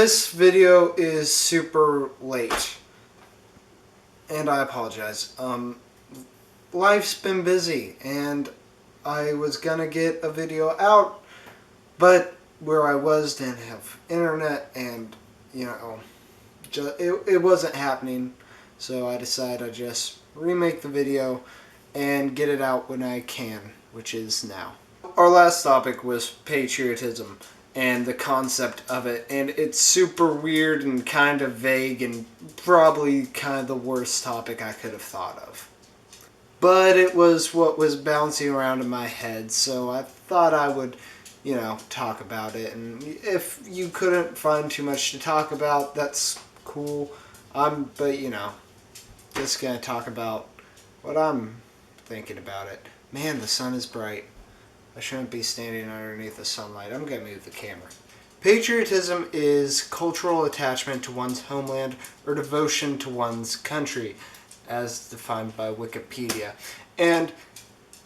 This video is super late, and I apologize. Life's been busy, and I was gonna get a video out, but where I was didn't have internet, and it wasn't happening. So I decided I'd just remake the video and get it out when I can, which is now. Our last topic was patriotism and the concept of it, and it's super weird and kind of vague and probably kind of the worst topic I could have thought of. But it was what was bouncing around in my head, so I thought I would, talk about it. And if you couldn't find too much to talk about, that's cool. But just gonna talk about what I'm thinking about it. Man, the sun is bright. I shouldn't be standing underneath the sunlight. I'm going to move the camera. Patriotism is cultural attachment to one's homeland or devotion to one's country, as defined by Wikipedia. And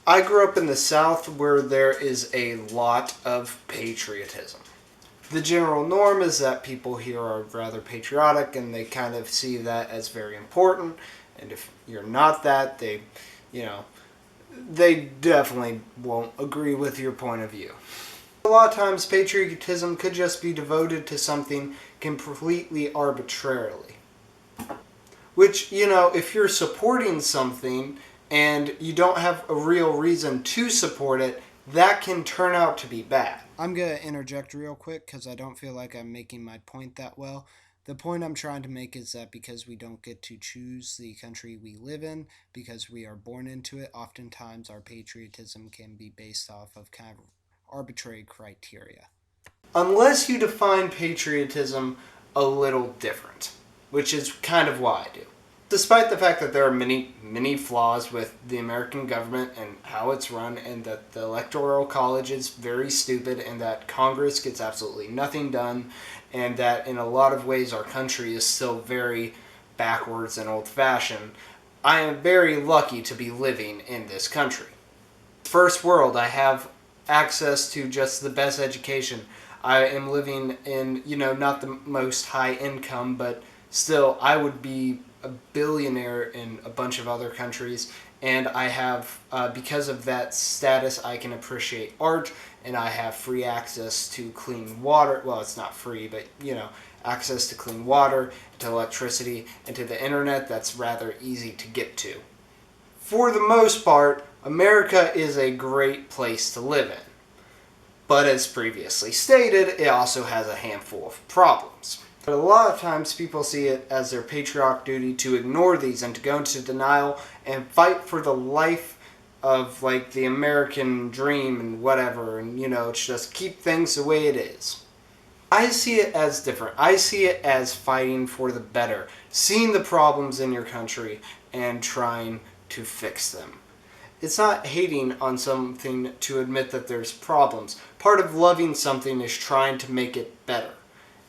I grew up in the South where there is a lot of patriotism. The general norm is that people here are rather patriotic and they kind of see that as very important. And if you're not that, they definitely won't agree with your point of view. A lot of times patriotism could just be devoted to something completely arbitrarily. Which, if you're supporting something and you don't have a real reason to support it, that can turn out to be bad. I'm going to interject real quick because I don't feel like I'm making my point that well. The point I'm trying to make is that because we don't get to choose the country we live in, because we are born into it, oftentimes our patriotism can be based off of kind of arbitrary criteria. Unless you define patriotism a little different, which is kind of what I do. Despite the fact that there are many flaws with the American government and how it's run, and that the Electoral College is very stupid, and that Congress gets absolutely nothing done, and that in a lot of ways our country is still very backwards and old-fashioned, I am very lucky to be living in this country. First world, I have access to just the best education. I am living in, not the most high income, but still I would be a billionaire in a bunch of other countries, and I have, because of that status, I can appreciate art, and I have free access to clean water. Well, it's not free, but, access to clean water, to electricity, and to the internet that's rather easy to get to. For the most part, America is a great place to live in. But as previously stated, it also has a handful of problems. But a lot of times people see it as their patriotic duty to ignore these and to go into denial and fight for the life of, the American dream and whatever, and, just keep things the way it is. I see it as different. I see it as fighting for the better, seeing the problems in your country and trying to fix them. It's not hating on something to admit that there's problems. Part of loving something is trying to make it better.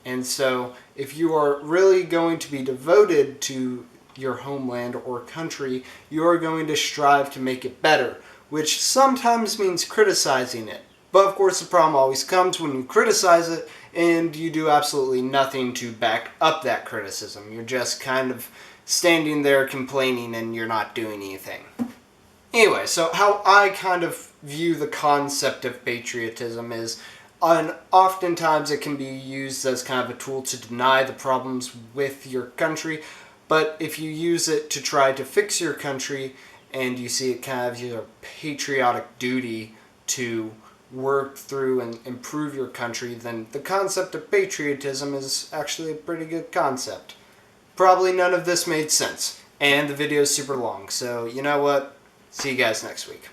And so, if you are really going to be devoted to your homeland or country, you are going to strive to make it better, which sometimes means criticizing it. But of course the problem always comes when you criticize it and you do absolutely nothing to back up that criticism. You're just kind of standing there complaining and you're not doing anything. Anyway, so how I kind of view the concept of patriotism is, and oftentimes it can be used as kind of a tool to deny the problems with your country, but if you use it to try to fix your country and you see it kind of as your patriotic duty to work through and improve your country, then the concept of patriotism is actually a pretty good concept. Probably none of this made sense, and the video is super long, so you know what? See you guys next week.